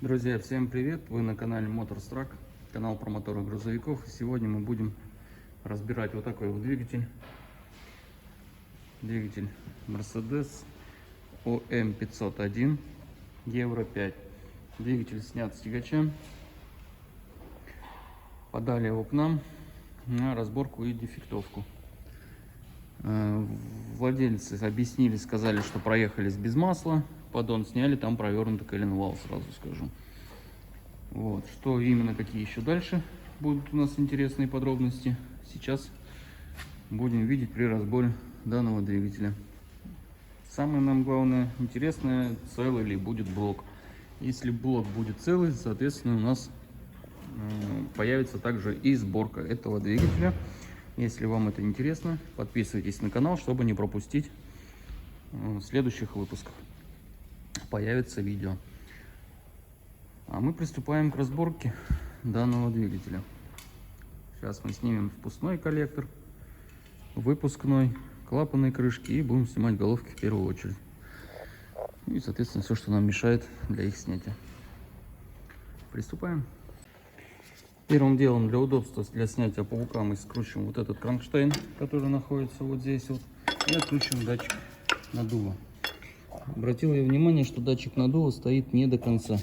Друзья, всем привет! Вы на канале Motorstruck, канал про моторы грузовиков. Сегодня мы будем разбирать вот такой вот двигатель. Двигатель Mercedes OM 501 Евро 5. Двигатель снят с тягача. Подали его к нам на разборку и дефектовку. Владельцы объяснили, сказали, что проехались без масла. Поддон сняли, там провернутый коленвал, сразу скажу. Вот, что именно, какие еще дальше будут у нас интересные подробности, сейчас будем видеть при разборе данного двигателя. Самое нам главное, интересное, целый ли будет блок. Если блок будет целый, соответственно, у нас появится также и сборка этого двигателя. Если вам это интересно, подписывайтесь на канал, чтобы не пропустить следующих выпусков. Появится видео. А мы приступаем к разборке данного двигателя. Сейчас мы снимем впускной коллектор, выпускной, клапанные крышки и будем снимать головки в первую очередь. И, соответственно, все, что нам мешает для их снятия. Приступаем. Первым делом, для удобства, для снятия паука, мы скручиваем вот этот кронштейн, который находится вот здесь вот, и отключим датчик наддува. Обратил я внимание, что датчик наддува стоит не до конца.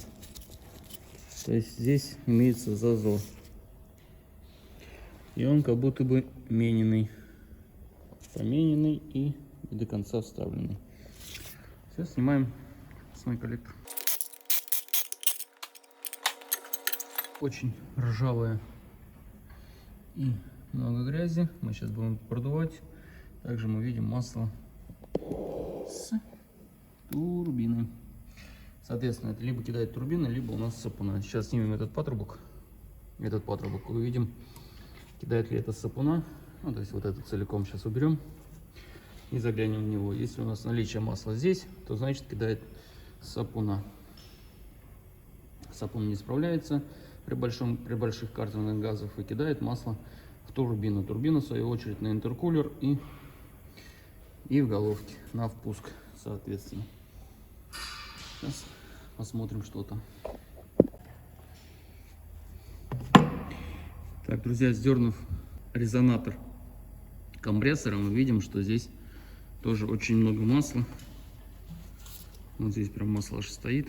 То есть здесь имеется зазор. И он как будто бы мененный. Помененный и не до конца вставленный. Сейчас снимаем впускной коллектор. Очень ржавая и много грязи. Мы сейчас будем продувать. Также мы видим масло с турбины. Соответственно, это либо кидает турбина, либо у нас сапуна. Сейчас снимем этот патрубок. Увидим, кидает ли это сапуна. Ну, то есть вот это целиком сейчас уберем и заглянем в него. Если у нас наличие масла здесь, то значит кидает сапуна. Сапун не справляется при больших картерных газах и кидает масло в турбину. Турбина, в свою очередь, на интеркулер и в головке на впуск, соответственно. Сейчас посмотрим, что там. Так, друзья, сдернув резонатор компрессора, мы видим, что здесь тоже очень много масла. Вот здесь прям масло аж стоит.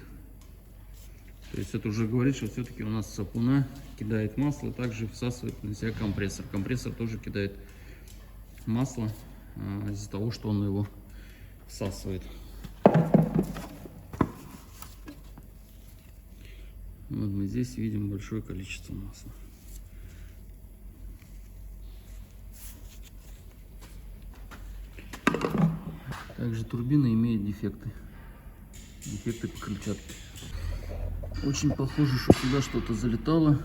То есть это уже говорит, что все-таки у нас сапуна кидает масло, также всасывает на себя компрессор. Компрессор тоже кидает масло из-за того, что он его всасывает. Вот мы здесь видим большое количество масла. Также турбина имеет дефекты. Дефекты по крыльчатке. Очень похоже, что сюда что-то залетало.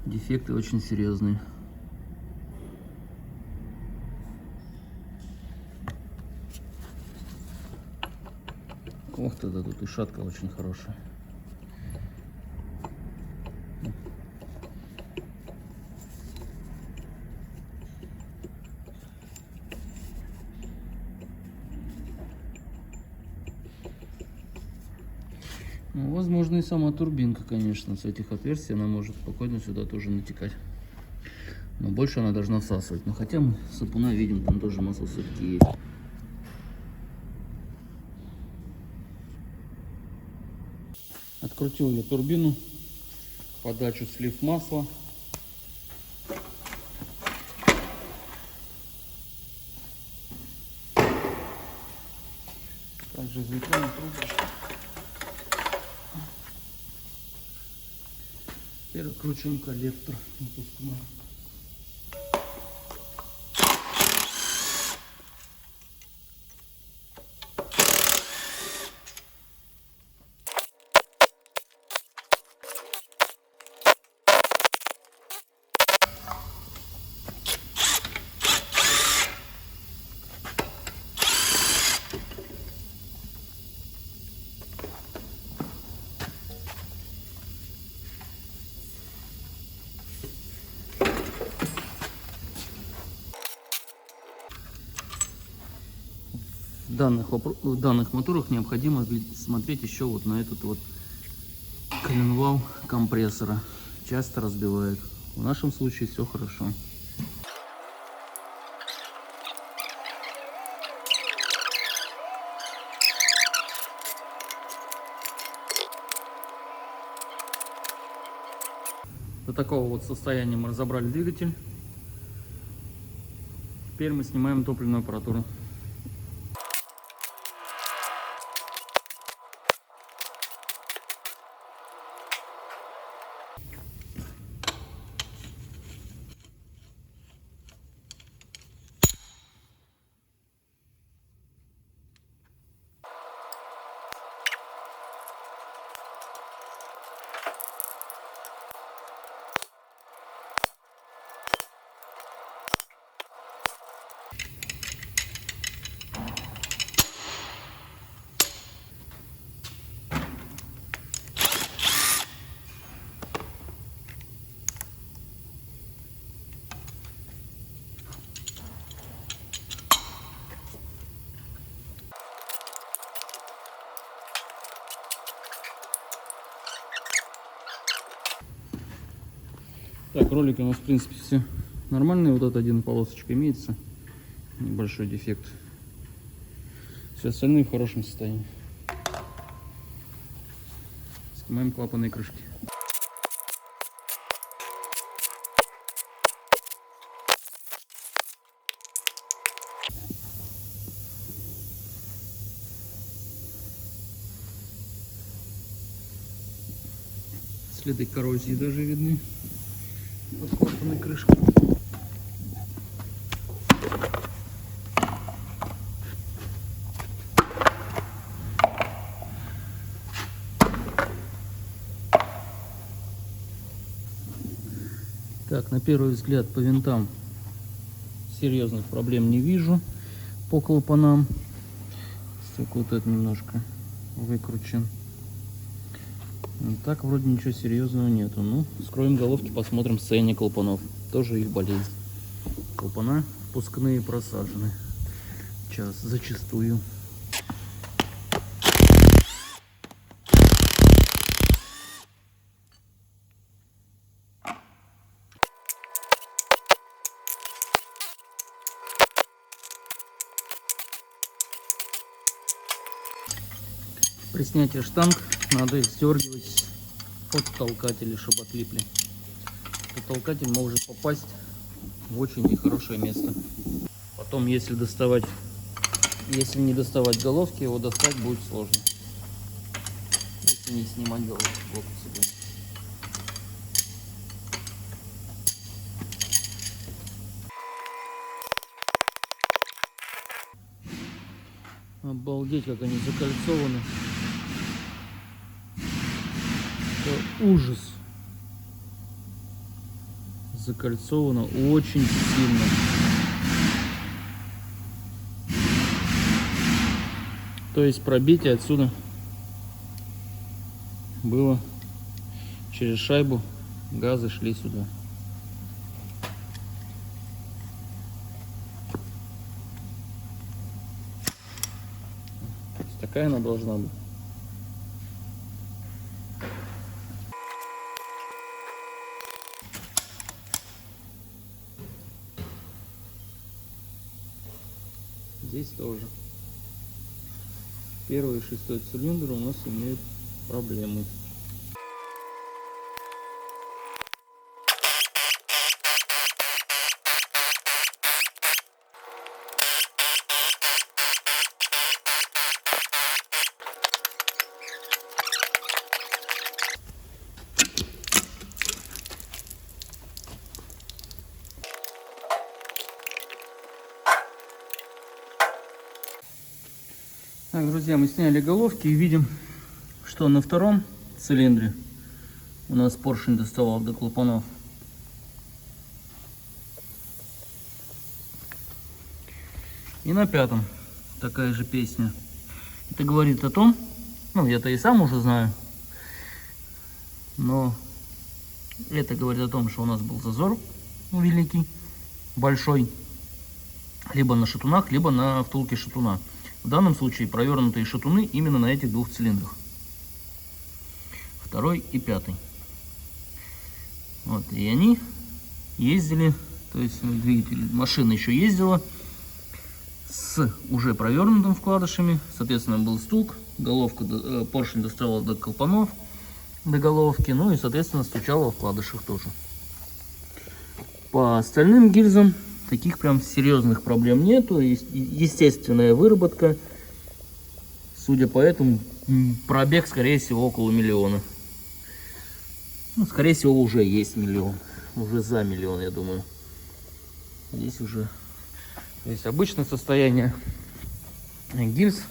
Дефекты очень серьезные. Ох, тогда тут и шатка очень хорошая. Ну, возможно, и сама турбинка, конечно, с этих отверстий она может спокойно сюда тоже натекать. Но больше она должна всасывать. Но хотя мы сапуна видим, там тоже масло все-таки есть. Открутил я турбину, подачу, слив масла. Также извлекаем трубочку. Теперь откручиваем коллектор выпускной. в данных моторах необходимо смотреть еще вот на этот вот коленвал компрессора. Часто разбивает. В нашем случае все хорошо. До такого вот состояния мы разобрали двигатель. Теперь мы снимаем топливную аппаратуру. Так, ролики у нас в принципе все нормальные. Вот эта один полосочка имеется, небольшой дефект. Все остальные в хорошем состоянии. Снимаем клапаны и крышки. Следы коррозии даже видны под клапанной крышкой. Так, на первый взгляд по винтам серьезных проблем не вижу. По клапанам только вот этот немножко выкручен. Так вроде ничего серьезного нету. Ну, скроем головки, посмотрим состояние клапанов. Тоже их болезнь. Клапана впускные просажены. Сейчас зачастую. При снятии штанг надо их сдергивать от толкателей, чтобы отлипли. Этот толкатель может попасть в очень нехорошее место. Потом, если не доставать головки, его достать будет сложно. Если не снимать головку. Обалдеть, как они закольцованы. Это ужас. Закольцовано очень сильно. То есть пробитие отсюда было через шайбу, газы шли сюда. Такая она должна быть. Здесь тоже. Первый и шестой цилиндр у нас имеют проблемы. Так, друзья, мы сняли головки и видим, что на втором цилиндре у нас поршень доставал до клапанов. И на пятом такая же песня. Это говорит о том, ну я-то и сам уже знаю, но это говорит о том, что у нас был зазор великий, большой, либо на шатунах, либо на втулке шатуна. В данном случае провернутые шатуны именно на этих двух цилиндрах. Второй и пятый. Вот, и они ездили, то есть двигатель, машина еще ездила с уже провернутым вкладышами. Соответственно, был стук, головка, поршень доставала до клапанов, до головки, ну и, соответственно, стучала во вкладышах тоже. По остальным гильзам таких прям серьезных проблем нету. Естественная выработка. Судя по этому, пробег, скорее всего, около миллиона. Ну, скорее всего, уже есть миллион. Уже за миллион, я думаю. Здесь уже... То есть обычное состояние гильз.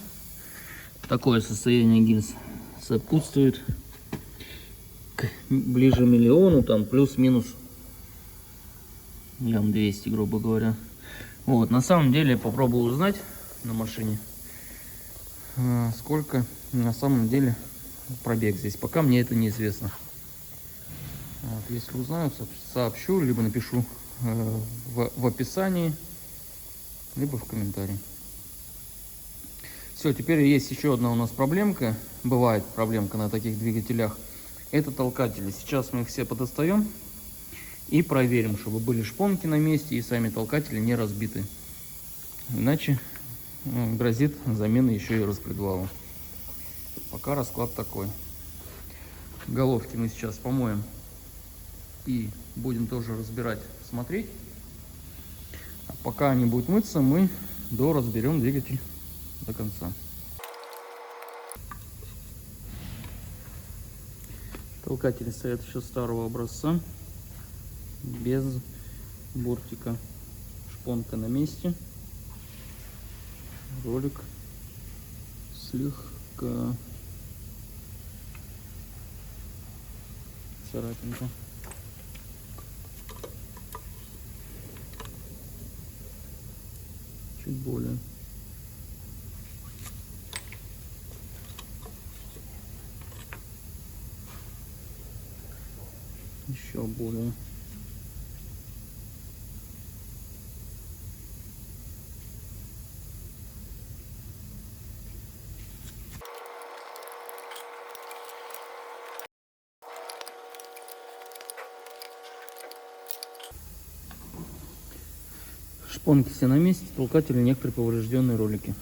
Такое состояние гильз сопутствует к ближе миллиону, там плюс-минус лям 200, грубо говоря. Вот, на самом деле я попробую узнать на машине, сколько на самом деле пробег здесь. Пока мне это неизвестно. Вот, если узнаю, сообщу, либо напишу в описании, либо в комментарии. Все, теперь есть еще одна у нас проблемка. Бывает проблемка на таких двигателях. Это толкатели. Сейчас мы их все подостаем и проверим, чтобы были шпонки на месте и сами толкатели не разбиты. Иначе грозит замена еще и распредвала. Пока расклад такой. Головки мы сейчас помоем и будем тоже разбирать, смотреть. А пока они будут мыться, мы доразберем двигатель до конца. Толкатели стоят еще старого образца, без бортика. Шпонка на месте. Ролик слегка царапинка. Чуть более. Еще более. Шпонки все на месте, толкатели некоторые поврежденные ролики.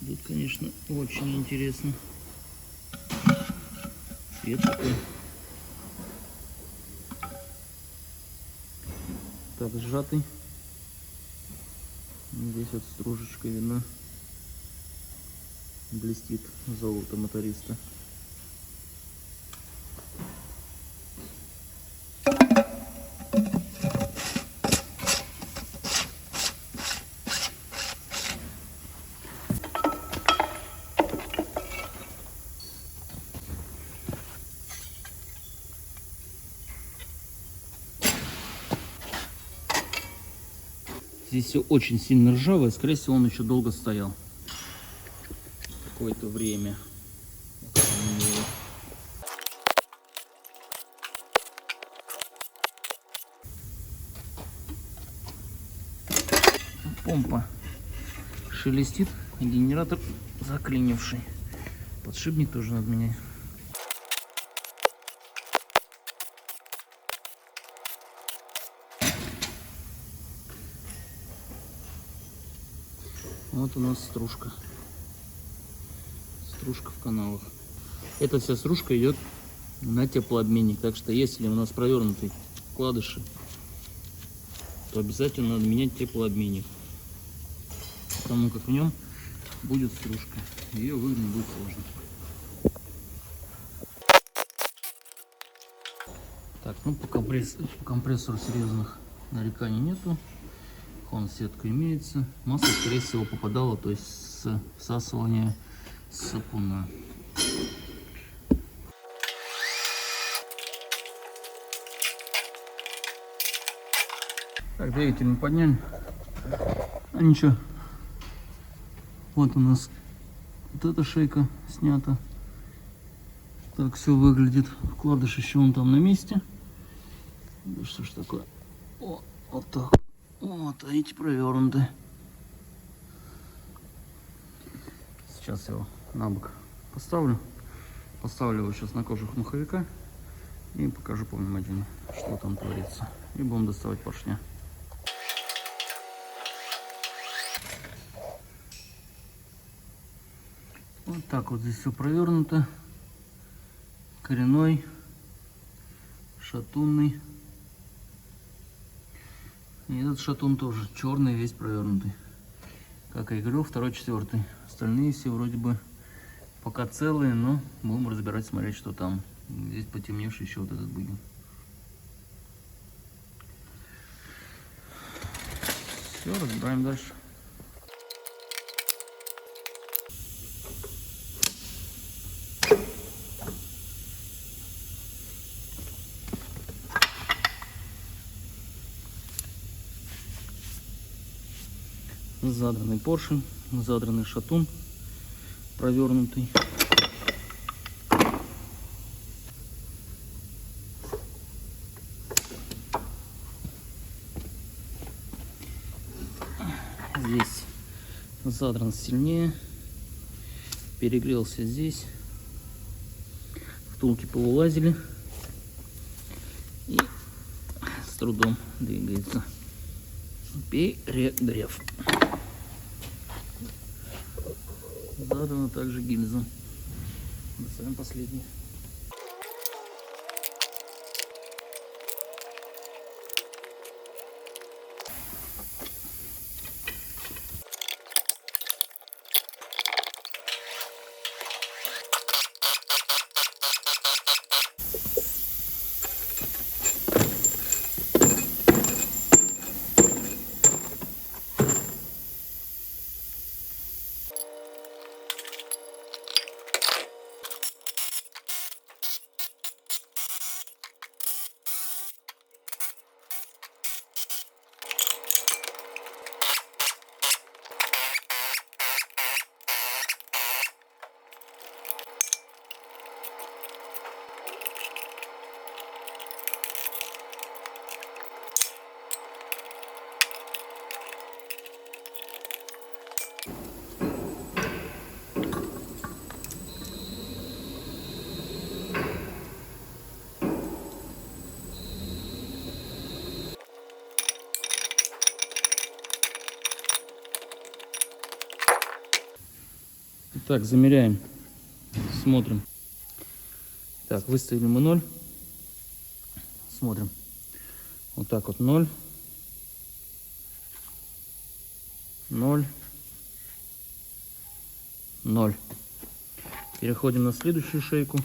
Тут, конечно, очень интересно. Цвет такой. Так, сжатый. Здесь вот стружечка видна. Блестит золото моториста. Здесь все очень сильно ржавое, скорее всего, он еще долго стоял. Какое-то время. Помпа шелестит, и генератор заклинивший. Подшипник тоже надо менять. Вот у нас стружка. Стружка в каналах. Эта вся стружка идет на теплообменник. Так что если у нас провернутые вкладыши то обязательно надо менять теплообменник, потому как в нем будет стружка, ее выгнать будет сложно. Так, ну по компрессору серьезных нареканий нету. Хон-сетка имеется. Масло, скорее всего, попадало, то есть с всасывания сапуна. Так, двигатель мы подняли. А ничего. Вот у нас вот эта шейка снята. Так все выглядит. Вкладыш еще он там на месте. Да что ж такое? О, вот так. Вот, а эти провернуты. Сейчас я его на бок поставлю. Поставлю его сейчас на кожух маховика и покажу повнимательнее, что там творится. И будем доставать поршня. Вот так вот здесь все провернуто. Коренной, шатунный. И этот шатун тоже черный, весь провернутый. Как я и говорил, второй, четвертый. Остальные все вроде бы пока целые, но будем разбирать, смотреть, что там. Здесь потемневший еще вот этот бугин. Все, разбираем дальше. Задранный поршень, задранный шатун, провернутый. Здесь задран сильнее, перегрелся здесь, втулки повылазили и с трудом двигается. Перегрев. Задрана также гильза. Доставим последний. Так, замеряем, смотрим. Так, выставили мы 0. Смотрим. Вот так вот 0. 0. 0. Переходим на следующую шейку.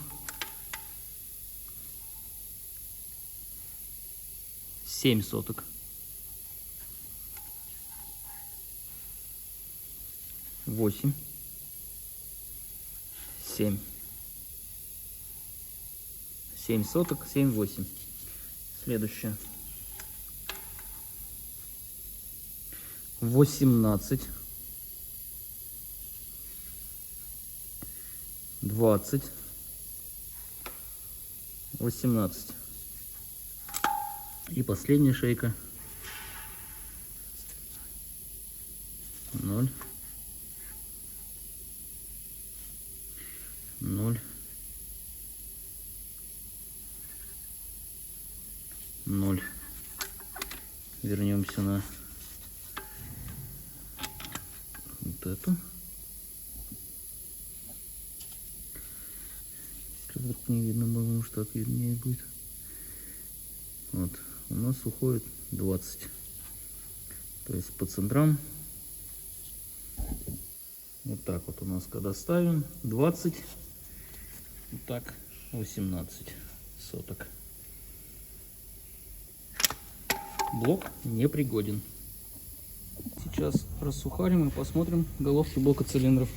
7 соток. 8. 7. 7 соток, 7, 8. Следующее. 18. 20. 18. И последняя шейка. 0. 0. 0. Вернемся на вот эту. Если вдруг не видно, может так виднее будет. Вот, у нас уходит 20. То есть по центрам. Вот так вот у нас когда ставим. 20. Вот так 18 соток. Блок непригоден. Сейчас рассухарим и посмотрим головки блока цилиндров.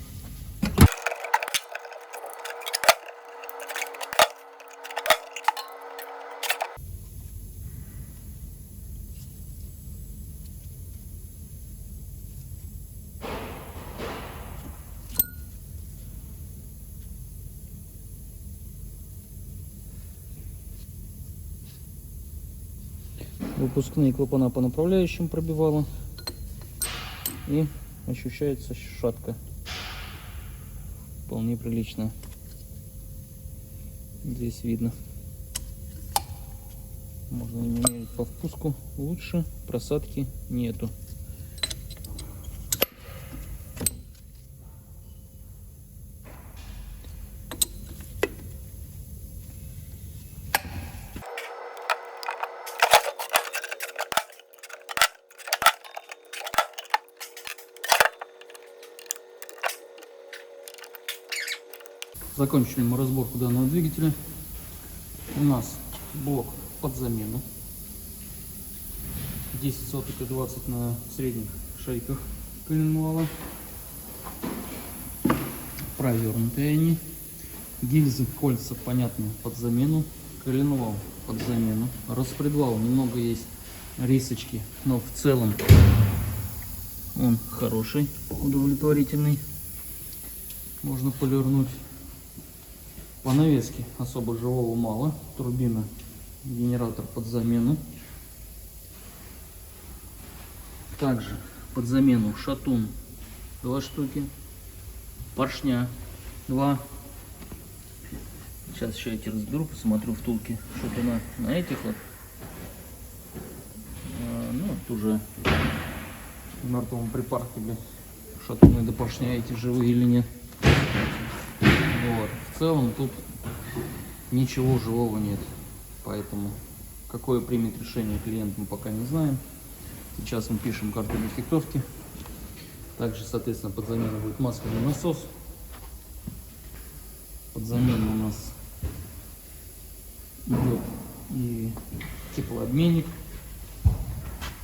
Выпускные клапана по направляющим пробивало. И ощущается шатка. Вполне прилично. Здесь видно. Можно мерить по впуску лучше. Просадки нету. Закончили мы разборку данного двигателя. У нас блок под замену. 10 соток и 20 на средних шейках коленвала. Провернутые они. Гильзы, кольца, понятно, под замену. Коленвал под замену. Распредвал немного есть рисочки, но в целом он хороший, удовлетворительный. Можно полирнуть. По навеске особо живого мало. Турбина, генератор под замену. Также под замену шатун 2 штуки. Поршня 2. Сейчас еще эти разберу, посмотрю втулки шатуна на этих вот. Ну, это уже в мертвом припарке, блин. Шатуны до поршня эти живые или нет. Вот. В целом тут ничего живого нет, поэтому какое примет решение клиент, мы пока не знаем. Сейчас мы пишем карту дефектовки. Также, соответственно, под замену будет масляный насос. Под замену у нас идет и теплообменник.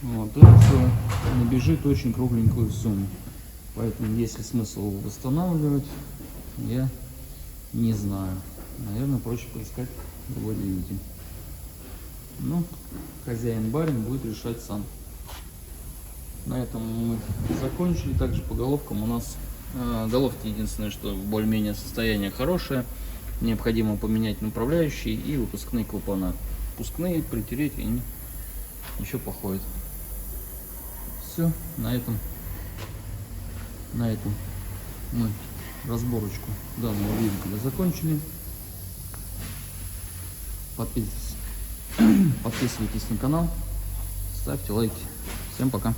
Вот это все набежит очень кругленькую сумму, поэтому есть ли смысл восстанавливать, я не знаю. Наверное, проще поискать другой двигатель. Ну, хозяин-барин будет решать сам. На этом мы закончили. Также по головкам у нас головки единственное, что более-менее состояние хорошее. Необходимо поменять направляющие и выпускные клапана. Впускные притереть, и они еще походят. Все, на этом мы разборочку данного двигателя закончили. Подписывайтесь на канал, ставьте лайки. Всем пока.